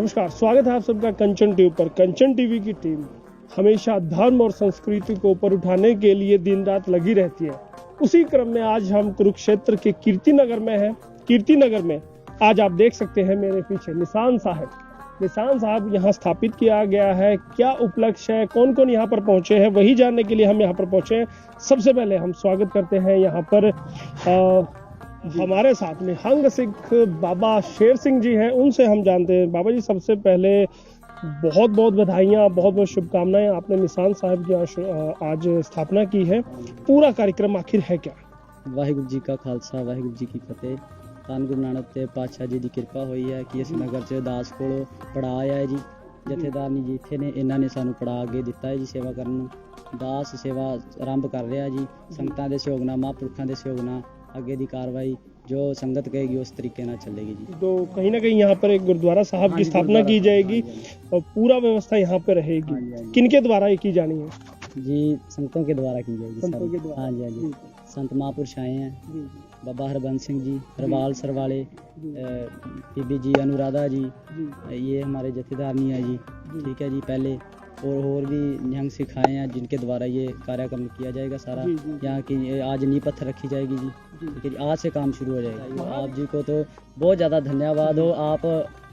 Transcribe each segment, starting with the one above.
नमस्कार, स्वागत है आप सबका कंचन टीवी पर। कंचन टीवी की टीम हमेशा धर्म और संस्कृति को ऊपर उठाने के लिए दिन रात लगी रहती है। उसी क्रम में आज हम कुरुक्षेत्र के कीर्तिनगर में हैं। कीर्तिनगर में आज आप देख सकते हैं मेरे पीछे निशान साहब यहाँ स्थापित किया गया है। क्या उपलक्ष्य है, कौन कौन यहाँ पर पहुंचे हैं, वही जानने के लिए हम यहाँ पर पहुंचे हैं। सबसे पहले हम स्वागत करते हैं यहाँ पर हमारे साथ में हंग सिख बाबा शेर सिंह जी हैं, उनसे हम जानते हैं। बाबा जी, सबसे पहले बहुत बहुत बधाइयाँ, बहुत बहुत शुभकामनाएं। आपने निशान साहब की आज स्थापना की है। पूरा कार्यक्रम आखिर है क्या? वाहिगुरु जी का खालसा, वाहिगुरु जी की फतेह। ਧੰਨ ਗੁਰੂ ਨਾਨਕ ਦੇਵ ਪਾਤਸ਼ਾਹ ਜੀ ਦੀ ਕਿਰਪਾ ਹੋਈ ਹੈ ਕਿ ਇਸ ਨਗਰ 'ਚ ਦਾਸ ਕੋਲੋਂ ਪੜਾਅ ਹੈ ਜੀ। ਜਥੇਦਾਰ ਜੀ ਇੱਥੇ ਨੇ, ਇਹਨਾਂ ਨੇ ਸਾਨੂੰ ਪੜਾਅ ਅੱਗੇ ਦਿੱਤਾ ਹੈ ਜੀ ਸੇਵਾ ਕਰਨ ਨੂੰ। ਦਾਸ ਸੇਵਾ ਆਰੰਭ ਕਰ ਰਿਹਾ ਜੀ। ਸੰਗਤਾਂ ਦੇ ਸਹਿਯੋਗ ਨਾਲ, ਮਹਾਂਪੁਰਖਾਂ ਦੇ ਸਹਿਯੋਗ ਨਾਲ ਅੱਗੇ ਦੀ कार्रवाई जो संगत कहेगी उस तरीके ना चलेगी जी। तो कहीं ना कहीं यहाँ पर एक गुरुद्वारा साहब की स्थापना की जाएगी और पूरा व्यवस्था यहाँ पे रहेगी। किनके द्वारा ये की जानी है? जी, संतों के द्वारा की जाएगी। संतों के द्वारा। हाँ जी, हाँ जी। संत महापुरुष आए हैं, बाबा हरबंस सिंह जी, हरवाल सरवाले, बीबी जी अनुराधा जी, ये हमारे जथेदारनी है जी। ठीक है जी। पहले और भी निहंग सिखाए हैं जिनके द्वारा ये कार्यक्रम किया जाएगा सारा। यहाँ की आज नींव पत्थर रखी जाएगी जी। ठीक है जी। आज से काम शुरू हो जाएगा। आप जी को तो बहुत ज़्यादा धन्यवाद हो। आप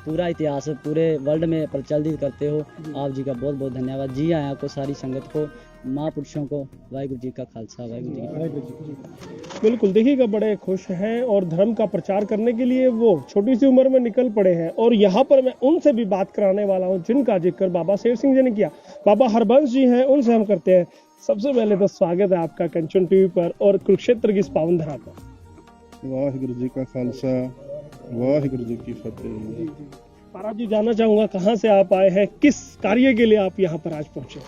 पूरा इतिहास पूरे वर्ल्ड में प्रचलित करते हो। आप जी का बहुत बहुत धन्यवाद। जी आया को, सारी संगत को, महापुरुषों को, वाहिगुरु जी का खालसा, वाहिगुरु जी। बिल्कुल, देखिएगा बड़े खुश हैं और धर्म का प्रचार करने के लिए वो छोटी सी उम्र में निकल पड़े हैं। और यहाँ पर मैं उनसे भी बात कराने वाला हूँ जिनका जिक्र बाबा शेर सिंह जी ने किया। बाबा हरबंस जी हैं, उनसे हम करते हैं। सबसे पहले तो स्वागत है आपका कंचन टीवी पर और कुरुक्षेत्र की इस पावन धरा पर। वाहिगुरु जी का खालसा, वाहिगुरु जी की फतेह। महाराज जी, जानना चाहूंगा कहाँ से आप आए हैं, किस कार्य के लिए आप यहाँ पर आज पहुंचे?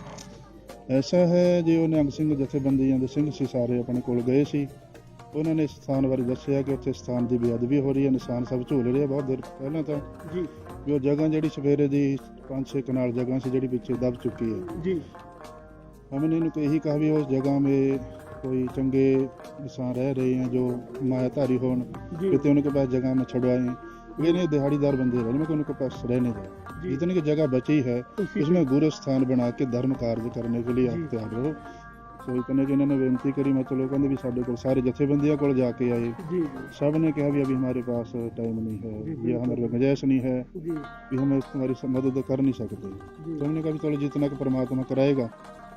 ऐसा है जी, ਉਹ ਨਿਹੰਗ ਸਿੰਘ ਜਥੇਬੰਦੀਆਂ ਦੇ ਸਿੰਘ ਸੀ, ਸਾਰੇ ਆਪਣੇ ਕੋਲ ਗਏ ਸੀ। ਉਹਨਾਂ ਨੇ ਸਥਾਨ ਬਾਰੇ ਦੱਸਿਆ ਕਿ ਉੱਥੇ ਸਥਾਨ ਦੀ ਬੇਅਦਬੀ ਹੋ ਰਹੀ ਹੈ। ਨਿਸ਼ਾਨ ਸਾਹਿਬ ਝੂਲ ਰਹੇ ਬਹੁਤ ਦੇਰ ਪਹਿਲਾਂ ਤਾਂ ਜੀ। ਵੀ ਉਹ ਜਗ੍ਹਾ ਜਿਹੜੀ ਸਵੇਰੇ ਦੀ 5-6 ਕਨਾਲ ਜਗ੍ਹਾ ਸੀ ਜਿਹੜੀ ਪਿੱਛੇ ਦਬ ਚੁੱਕੀ ਹੈ ਜੀ। हमने इनको यही कहा भी उस जगह में कोई चंगे इंसान रह रहे हैं जो मायाधारी होन, कितने उनके पास जगह में छुड़वाएं। वे नहीं दिहाड़ीदार बंदे हैं, मैं उनके पास रहने दें। जितनी की जगह बची है उसमें गुरु स्थान बना के धर्म कार्य करने के लिए आप तैयार रहो। तो इतने कि इन्होंने बेनती करी। मैं चलो कहते भी साढ़े को सारे जथेबंदियों को जाके आए। सब ने कहा भी अभी हमारे पास टाइम नहीं है, या हमारे गुंजाइश नहीं है, भी हम तुम्हारी मदद कर नहीं सकते। तो हमने कहा भी चलो जितना का परमात्मा कराएगा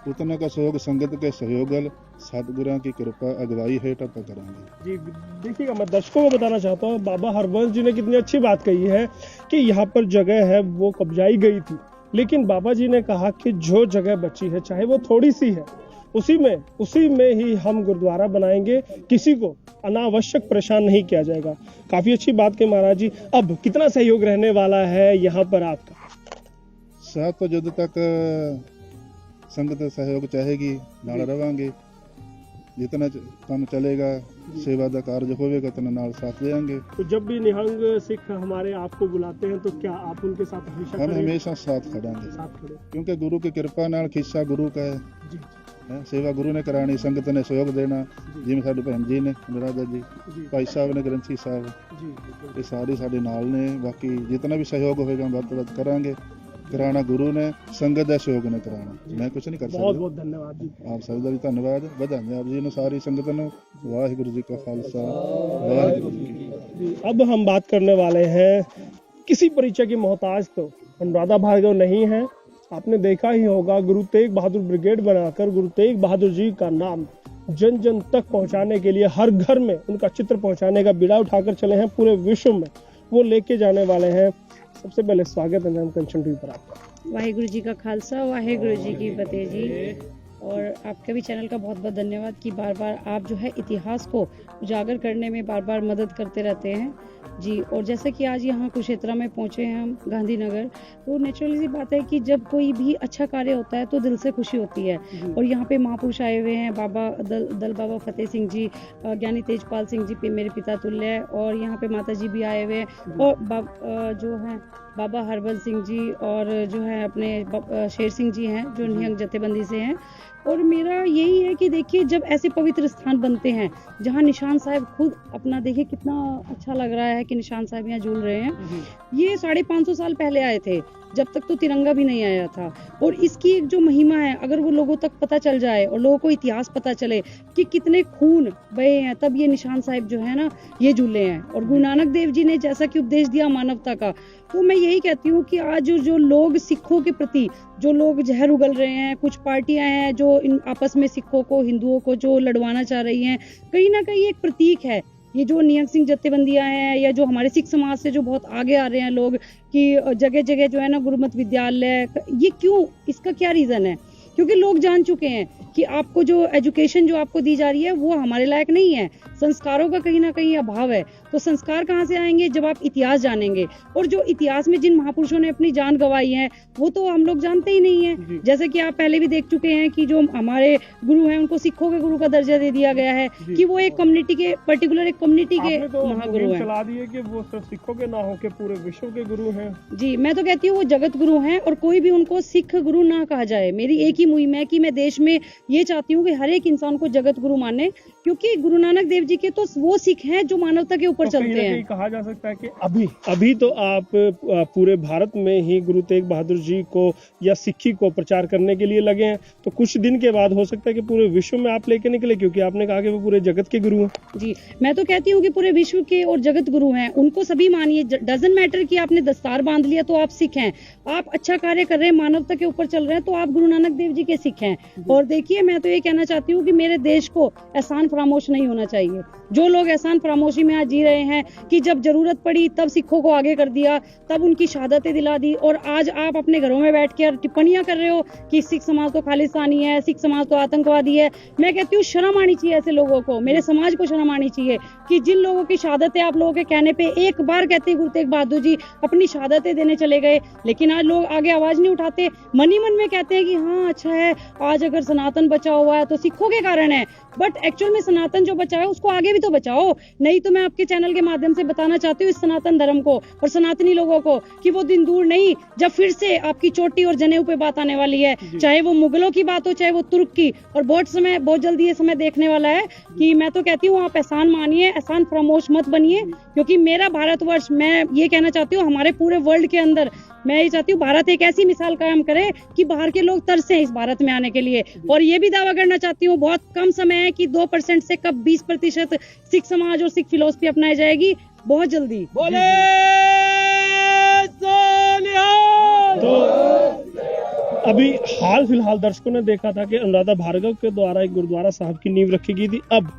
उतना का सहयोग संगत के सहयोग सतगुरुओं की कृपा अगवाई हेठ आप कराएंगे जी। देखिएगा, मैं दर्शकों को बताना चाहता हूँ, बाबा हरबंस जी ने कितनी अच्छी बात कही है कि यहाँ पर जगह है वो कब्जाई गई थी, लेकिन बाबा जी ने कहा कि जो जगह बची है चाहे वो थोड़ी सी है, उसी में ही हम गुरुद्वारा बनाएंगे। किसी को अनावश्यक परेशान नहीं किया जाएगा। काफी अच्छी बात कही महाराज जी। अब कितना सहयोग रहने वाला है यहाँ पर आपका? साथ तो जब तक संगत सहयोग चाहेगी नाल रवांगे। जितना काम चलेगा, सेवा का कार्य होगा उतना नाल साथ देंगे। तो जब भी निहंग सिख हमारे आपको बुलाते हैं तो क्या आप उनके साथ हमेशा हम हमेशा साथ खड़ेंगे, क्योंकि गुरु की कृपा नाल खिस्सा गुरु का है। सेवा गुरु ने करानी, संगत ने सहयोग देना। जिवें साडे भैन जी ने अनुराधा जी, भाई साहब ने ग्रंथी साहब, ये सारे साडे नाल ने। बाकी जितना भी सहयोग होगा वध करांगे। कराना गुरु ने, संगत का सहयोग ने कराना, मैं कुछ नहीं कर सकता। बहुत बहुत धन्यवाद जी। आप सब का भी धन्यवाद। बधाइयां आप जी ने, सारी संगत ने। वाहिगुरु जी का खालसा, वाहिगुरु जी की। अब हम बात करने वाले हैं, किसी परिचय की मोहताज तो अनुराधा भार्गव नहीं है। आपने देखा ही होगा, गुरु तेग बहादुर ब्रिगेड बनाकर गुरु तेग बहादुर जी का नाम जन जन तक पहुंचाने के लिए, हर घर में उनका चित्र पहुंचाने का बीड़ा उठाकर चले हैं। पूरे विश्व में वो लेके जाने वाले हैं। सबसे पहले स्वागत है नाम कंचन टीवी पर आपका। वाहिगुरु जी का खालसा, वाहिगुरु जी की फतेह जी। और आपका भी चैनल का बहुत बहुत धन्यवाद कि बार बार आप जो है इतिहास को उजागर करने में बार बार मदद करते रहते हैं जी। और जैसे कि आज यहाँ कुरुक्षेत्र में पहुँचे हैं हम, गांधीनगर, तो नेचुरली सी बात है कि जब कोई भी अच्छा कार्य होता है तो दिल से खुशी होती है। और यहाँ पे महापुरुष आए हुए हैं, बाबा दल बाबा फतेह सिंह जी, ज्ञानी तेजपाल सिंह जी पे मेरे पिता तुल्य, और यहाँ पे माता जी भी आए हुए हैं, और जो है बाबा हरबंस सिंह जी, और जो है अपने शेर सिंह जी हैं जो निहंग जथेबंदी से हैं। और मेरा यही है कि देखिए जब ऐसे पवित्र स्थान बनते हैं जहाँ निशान साहब खुद अपना, देखिए कितना अच्छा लग रहा है कि निशान साहब यहाँ झूल रहे हैं। ये 550 साल पहले आए थे, जब तक तो तिरंगा भी नहीं आया था। और इसकी एक जो महिमा है, अगर वो लोगों तक पता चल जाए और लोगों को इतिहास पता चले कि कितने खून बहे हैं, तब ये निशान साहिब जो है ना ये झूले हैं। और गुरु नानक देव जी ने जैसा कि उपदेश दिया मानवता का, तो मैं यही कहती हूँ कि आज जो लोग सिखों के प्रति जो लोग जहर उगल रहे हैं, कुछ पार्टियां हैं जो इन आपस में सिखों को, हिंदुओं को जो लड़वाना चाह रही हैं, कहीं ना कहीं एक प्रतीक है। ये जो निहंग सिंह जत्थेबंदियां हैं या जो हमारे सिख समाज से जो बहुत आगे आ रहे हैं लोग कि जगह जगह जो है ना गुरुमत विद्यालय, ये क्यों, इसका क्या रीजन है? क्योंकि लोग जान चुके हैं कि आपको जो एजुकेशन जो आपको दी जा रही है वो हमारे लायक नहीं है, संस्कारों का कहीं ना कहीं अभाव है। तो संस्कार कहाँ से आएंगे? जब आप इतिहास जानेंगे। और जो इतिहास में जिन महापुरुषों ने अपनी जान गंवाई है वो तो हम लोग जानते ही नहीं है। जैसे कि आप पहले भी देख चुके हैं कि जो हमारे गुरु हैं उनको सिखों के गुरु का दर्जा दे दिया गया है कि वो एक कम्युनिटी के, पर्टिकुलर एक कम्युनिटी के तो महागुरु हैं। चला दिए कि वो सिर्फ सिखों के ना होके पूरे विश्व के गुरु हैं। जी, मैं तो कहती हूँ वो जगत गुरु हैं और कोई भी उनको सिख गुरु ना कहा जाए। मेरी एक ही मुहिम है कि मैं देश में ये चाहती हूँ कि हर एक इंसान को जगत गुरु माने, क्योंकि गुरु नानक देव जी के तो वो सिख हैं जो मानवता के ऊपर चलते हैं। कहा जा सकता है कि अभी तो आप पूरे भारत में ही गुरु तेग बहादुर जी को या सिक्खी को प्रचार करने के लिए लगे हैं, तो कुछ दिन के बाद हो सकता है कि पूरे विश्व में आप लेके निकले, क्योंकि आपने कहा कि वो पूरे जगत के गुरु हैं। जी, मैं तो कहती हूँ कि पूरे विश्व के और जगत गुरु हैं, उनको सभी मानिए। डजंट मैटर कि आपने दस्तार बांध लिया तो आप सिख हैं, आप अच्छा कार्य कर रहे हैं, मानवता के ऊपर चल रहे हैं, तो आप गुरु नानक देव जी के सिख हैं। और देखिए, मैं तो ये कहना चाहती हूँ कि मेरे देश को एहसान फरामोश नहीं होना चाहिए। जो लोग एहसान फरामोशी में आज जी रहे हैं कि जब जरूरत पड़ी तब सिखों को आगे कर दिया, तब उनकी शहादतें दिला दी, और आज आप अपने घरों में बैठ कर टिप्पणियां कर रहे हो कि सिख समाज तो खालिस्तानी है, सिख समाज तो आतंकवादी है। मैं कहती हूँ शर्म आनी चाहिए ऐसे लोगों को, मेरे समाज को शर्म आनी चाहिए कि जिन लोगों की शहादतें आप लोगों के कहने पे एक बार कहते गुरु तेग बहादुर जी अपनी शहादतें देने चले गए, लेकिन आज लोग आगे आवाज नहीं उठाते। मन ही मन में कहते हैं कि हाँ अच्छा है, आज अगर सनातन बचा हुआ है तो सिखों के कारण है, बट एक्चुअल में सनातन जो बचा है उसको आगे भी तो बचाओ। नहीं तो मैं आपके चैनल के माध्यम से बताना चाहती हूँ इस सनातन धर्म को और सनातनी लोगों को कि वो दिन दूर नहीं जब फिर से आपकी चोटी और जनेऊ पे बात आने वाली है, चाहे वो मुगलों की बात हो चाहे वो तुर्क की। और बहुत जल्दी ये समय देखने वाला है कि मैं तो कहती हूँ आप एहसान मानिए, एहसान फरामोश मत बनिए, क्योंकि मेरा भारतवर्ष, मैं ये कहना चाहती हूँ हमारे पूरे वर्ल्ड के अंदर मैं ये चाहती हूँ भारत एक ऐसी मिसाल कायम करे कि बाहर के लोग तरसे इस भारत में आने के लिए। और ये भी दावा करना चाहती हूँ बहुत कम समय है कि 2% से कब 20% सिख समाज और सिख फिलॉसफी अपनाई जाएगी बहुत जल्दी। तो अभी हाल फिलहाल दर्शकों ने देखा था कि अनुराधा भार्गव के द्वारा एक गुरुद्वारा साहब की नींव रखी गई थी, अब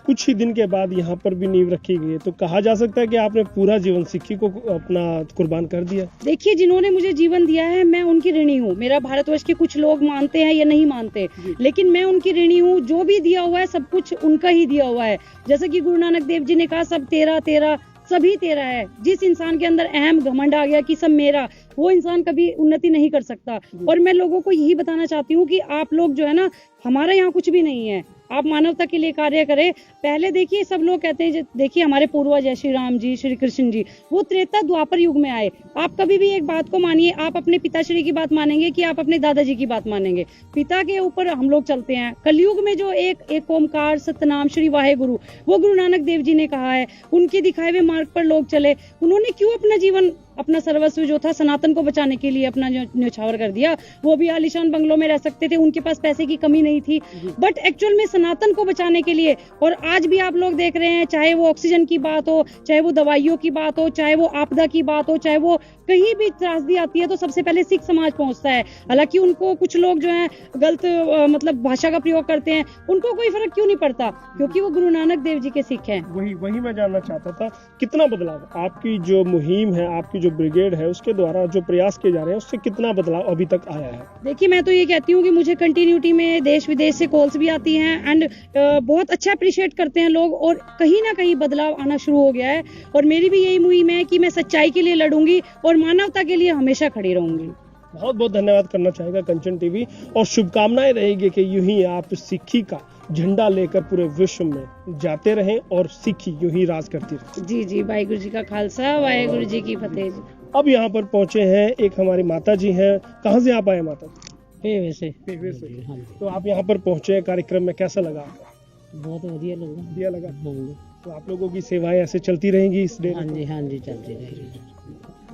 कुछ ही दिन के बाद यहाँ पर भी नींव रखी गई है। तो कहा जा सकता है कि आपने पूरा जीवन सिक्खी को अपना कुर्बान कर दिया। देखिए, जिन्होंने मुझे जीवन दिया है मैं उनकी ऋणी हूँ। मेरा भारतवर्ष के कुछ लोग मानते हैं या नहीं मानते, लेकिन मैं उनकी ऋणी हूँ। जो भी दिया हुआ है सब कुछ उनका ही दिया हुआ है। जैसे कि गुरु नानक देव जी ने कहा सब तेरा तेरा, सभी तेरा है। जिस इंसान के अंदर अहम घमंड आ गया कि सब मेरा, वो इंसान कभी उन्नति नहीं कर सकता। और मैं लोगों को यही बताना चाहती हूँ कि आप लोग जो है ना, हमारे यहाँ कुछ भी नहीं है, आप मानवता के लिए कार्य करें। पहले देखिए सब लोग कहते हैं, देखिए हमारे पूर्वज है श्री राम जी, श्री कृष्ण जी, वो त्रेता द्वापर युग में आए। आप कभी भी एक बात को मानिए, आप अपने पिताश्री की बात मानेंगे कि आप अपने दादाजी की बात मानेंगे? पिता के ऊपर हम लोग चलते हैं। कलयुग में जो एक ओमकार सतनाम श्री वाहेगुरु, वो गुरु नानक देव जी ने कहा है। उनके दिखाए हुए मार्ग पर लोग चले। उन्होंने क्यों अपना जीवन, अपना सर्वस्व जो था सनातन को बचाने के लिए अपना न्यौछावर कर दिया? वो भी आलीशान बंगलों में रह सकते थे, उनके पास पैसे की कमी नहीं थी, बट एक्चुअल में सनातन को बचाने के लिए। और आज भी आप लोग देख रहे हैं, चाहे वो ऑक्सीजन की बात हो, चाहे वो दवाइयों की बात हो, चाहे वो आपदा की बात हो, चाहे वो कहीं भी त्रासदी आती है तो सबसे पहले सिख समाज पहुंचता है। हालांकि उनको कुछ लोग जो है गलत मतलब भाषा का प्रयोग करते हैं, उनको कोई फर्क क्यों नहीं पड़ता? क्योंकि वो गुरु नानक देव जी के सिख हैं। वही मैं जानना चाहता था, कितना बदलाव आपकी जो मुहिम है, आपकी जो ब्रिगेड है, उसके द्वारा जो प्रयास किए जा रहे हैं, उससे कितना बदलाव अभी तक आया है? देखिए, मैं तो ये कहती हूँ कि मुझे कंटिन्यूटी में देश विदेश से कॉल्स भी आती हैं एंड बहुत अच्छा अप्रिशिएट करते हैं लोग, और कहीं ना कहीं बदलाव आना शुरू हो गया है। और मेरी भी यही मुहिम है कि मैं सच्चाई के लिए लड़ूंगी और मानवता के लिए हमेशा खड़ी रहूंगी। बहुत बहुत धन्यवाद करना चाहेगा कंचन टीवी, और शुभकामनाएं रहेगी कि यूं ही आप सिक्खी का झंडा लेकर पूरे विश्व में जाते रहें और सिक्खी यूं ही राज करती रहे। जी जी, वाहेगुरु जी का खालसा, वाहेगुरु जी की फतेह। अब यहाँ पर पहुंचे हैं एक हमारी माता जी हैं। कहाँ से आप आए माता जी? पेवे से पेवे से। हाँ जी, तो आप यहाँ पर पहुंचे कार्यक्रम में, कैसा लगा आपको? बहुत बढ़िया लगा। बढ़िया लगा। हाँ जी, तो आप लोगों की सेवाएं ऐसे चलती रहेंगी इस डेरे हाँ पे? जी, हाँ जी, चलती रहेगी।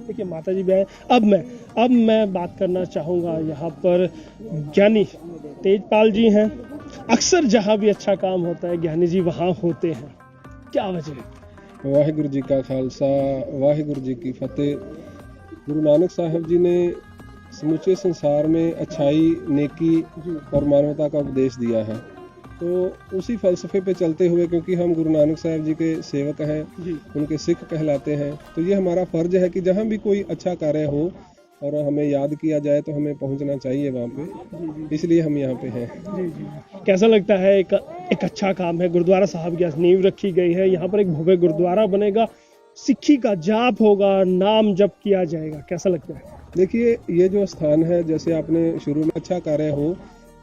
देखिए माता जी भी आए। अब मैं बात करना चाहूँगा, यहाँ पर ज्ञानी तेजपाल जी हैं। अक्सर जहाँ भी अच्छा काम होता है ज्ञानी जी वहाँ होते हैं, क्या वजह है? वाहिगुरु जी का खालसा, वाहिगुरु जी की फतेह। गुरु नानक साहब जी ने समूचे संसार में अच्छाई, नेकी और मानवता का उपदेश दिया है। तो उसी फलसफे पे चलते हुए, क्योंकि हम गुरु नानक साहब जी के सेवक हैं, जी उनके सिख कहलाते हैं, तो ये हमारा फर्ज है कि जहाँ भी कोई अच्छा कार्य हो और हमें याद किया जाए तो हमें पहुँचना चाहिए वहाँ पे, इसलिए हम यहाँ पे हैं। जी जी। कैसा लगता है? एक अच्छा काम है, गुरुद्वारा साहब की आज नींव रखी गई है, यहाँ पर एक भव्य गुरुद्वारा बनेगा, सिक्खी का जाप होगा, नाम जप किया जाएगा, कैसा लगता है? देखिए, ये जो स्थान है, जैसे आपने शुरू में अच्छा कार्य हो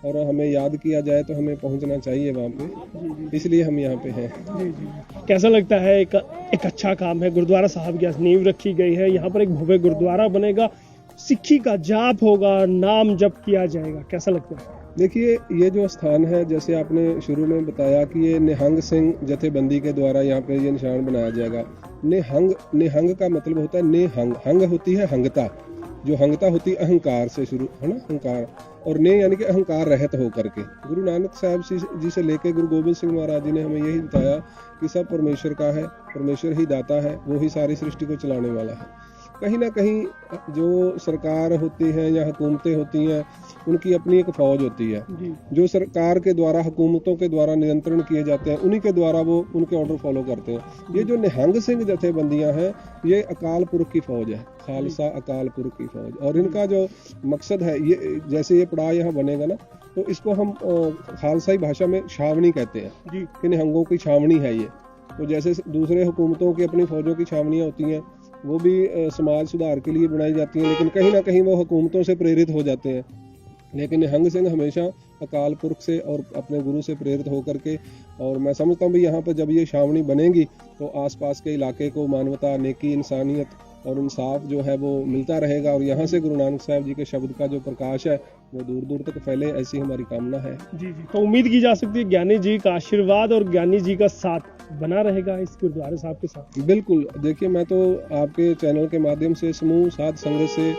और हमें याद किया जाए तो हमें पहुंचना चाहिए वहाँ पे, इसलिए हम यहाँ पे हैं। जी जी। कैसा लगता है? एक अच्छा काम है, गुरुद्वारा साहब की आज नींव रखी गई है, यहाँ पर एक भव्य गुरुद्वारा बनेगा, सिक्खी का जाप होगा, नाम जप किया जाएगा, कैसा लगता है? देखिए, ये जो स्थान है, जैसे आपने शुरू में बताया कि ये निहंग सिंह जथेबंदी के द्वारा यहाँ पे ये निशान बनाया जाएगा। निहंग का मतलब होता है नेहंग। हंग होती है हंगता, जो हंगता होती है अहंकार से शुरू, है ना, अहंकार, और ने यानी कि अहंकार रहित होकर के। गुरु नानक साहब जी से लेके गुरु गोबिंद सिंह महाराज जी ने हमें यही बताया कि सब परमेश्वर का है, परमेश्वर ही दाता है, वो ही सारी सृष्टि को चलाने वाला है। कहीं ना कहीं जो सरकार होती है या हुकूमतें होती हैं, उनकी अपनी एक फौज होती है, जो सरकार के द्वारा, हुकूमतों के द्वारा नियंत्रण किए जाते हैं, उन्हीं के द्वारा वो उनके ऑर्डर फॉलो करते हैं। ये जो निहंग सिंह जथेबंदियां हैं, ये अकाल पुरख की फौज है, खालसा अकाल पुरख की फौज। और इनका जो मकसद है, ये जैसे ये पड़ाव यहाँ बनेगा ना, तो इसको हम खालसाई भाषा में छावनी कहते हैं कि निहंगों की छावनी है ये। तो जैसे दूसरे हुकूमतों की अपनी फौजों की छावनियाँ होती हैं, वो भी समाज सुधार के लिए बनाई जाती हैं, लेकिन कहीं ना कहीं वो हुकूमतों से प्रेरित हो जाते हैं। लेकिन निहंग सिंह हमेशा अकाल पुरख से और अपने गुरु से प्रेरित होकर के, और मैं समझता हूँ भी यहाँ पर जब ये छावनी बनेगी तो आसपास के इलाके को मानवता, नेकी, इंसानियत और इंसाफ जो है वो मिलता रहेगा, और यहाँ से गुरु नानक साहब जी के शब्द का जो प्रकाश है वो दूर दूर तक फैले, ऐसी हमारी कामना है। जी जी। तो उम्मीद की जा सकती है ज्ञानी जी का आशीर्वाद और ज्ञानी जी का साथ बना रहेगा इस गुरुद्वारे साहब के साथ। बिल्कुल। देखिए, मैं तो आपके चैनल के माध्यम से समूह साध संगत से,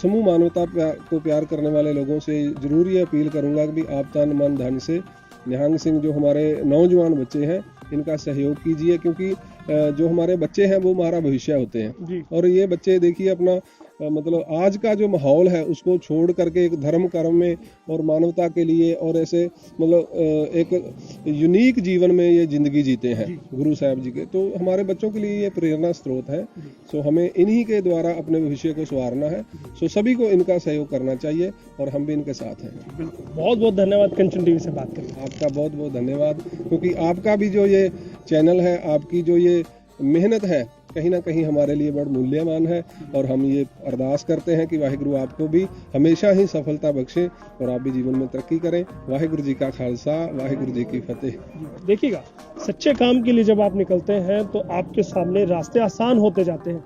समूह मानवता को प्यार करने वाले लोगों से जरूर ये अपील करूंगा कि आप तन मन धन से निहंग सिंह जो हमारे नौजवान बच्चे हैं, इनका सहयोग कीजिए, क्योंकि जो हमारे बच्चे हैं वो हमारा भविष्य होते हैं। और ये बच्चे देखिए अपना मतलब आज का जो माहौल है उसको छोड़ करके एक धर्म कर्म में और मानवता के लिए और ऐसे मतलब एक यूनिक जीवन में ये जिंदगी जीते हैं गुरु साहब जी के। तो हमारे बच्चों के लिए ये प्रेरणा स्रोत है। सो हमें इन्हीं के द्वारा अपने भविष्य को संवारना है। सो सभी को इनका सहयोग करना चाहिए और हम भी इनके साथ हैं। बहुत बहुत धन्यवाद कंचन टीवी से बात करके। आपका बहुत बहुत धन्यवाद, क्योंकि आपका भी जो ये चैनल है, आपकी जो ये मेहनत है, कहीं ना कहीं हमारे लिए बड़ा मूल्यवान है। और हम ये अरदास करते हैं कि वाहिगुरु आपको भी हमेशा ही सफलता बख्शे और आप भी जीवन में तरक्की करें। वाहिगुरु जी का खालसा, वाहिगुरु जी की फतेह। देखिएगा, सच्चे काम के लिए जब आप निकलते हैं तो आपके सामने रास्ते आसान होते जाते हैं।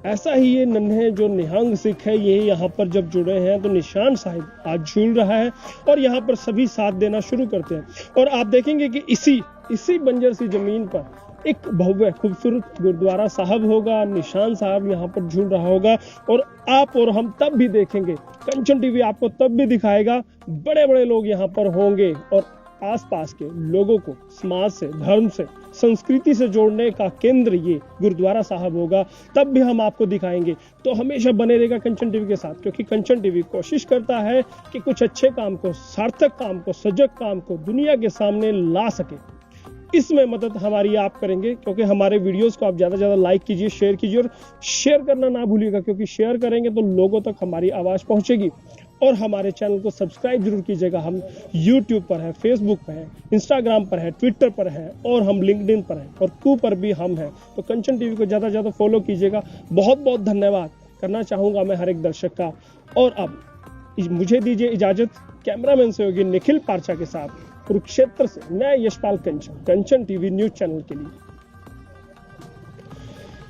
ऐसा ही ये नन्हे जो निहंग सिख है, ये यहाँ पर जब जुड़े हैं तो निशान साहिब आज झूल रहा है और यहाँ पर सभी साथ देना शुरू करते हैं। और आप देखेंगे कि इसी बंजर सी जमीन पर एक भव्य खूबसूरत गुरुद्वारा साहब होगा, निशान साहब यहाँ पर झूल रहा होगा। और आप और हम तब भी देखेंगे, कंचन टीवी आपको तब भी दिखाएगा, बड़े बड़े लोग यहाँ पर होंगे और आसपास के लोगों को समाज से, धर्म से, संस्कृति से जोड़ने का केंद्र ये गुरुद्वारा साहब होगा। तब भी हम आपको दिखाएंगे। तो हमेशा बने रहेगा कंचन टीवी के साथ, क्योंकि कंचन टीवी कोशिश करता है कि कुछ अच्छे काम को, सार्थक काम को, सजग काम को दुनिया के सामने ला सके। इसमें मदद हमारी आप करेंगे, क्योंकि हमारे वीडियोस को आप ज़्यादा से ज़्यादा लाइक कीजिए, शेयर कीजिए और शेयर करना ना भूलिएगा, क्योंकि शेयर करेंगे तो लोगों तक हमारी आवाज़ पहुंचेगी। और हमारे चैनल को सब्सक्राइब जरूर कीजिएगा। हम यूट्यूब पर है, फेसबुक पर है, इंस्टाग्राम पर है, ट्विटर पर है और हम लिंक्डइन पर है और कू पर भी हम हैं। तो कंचन टीवी को ज़्यादा से ज़्यादा फॉलो कीजिएगा। बहुत बहुत धन्यवाद करना चाहूँगा मैं हर एक दर्शक का। और अब मुझे दीजिए इजाज़त, कैमरामैन सहयोगी निखिल पारचा के साथ कुरुक्षेत्र से मैं यशपाल कंचन टीवी न्यूज़ चैनल के लिए।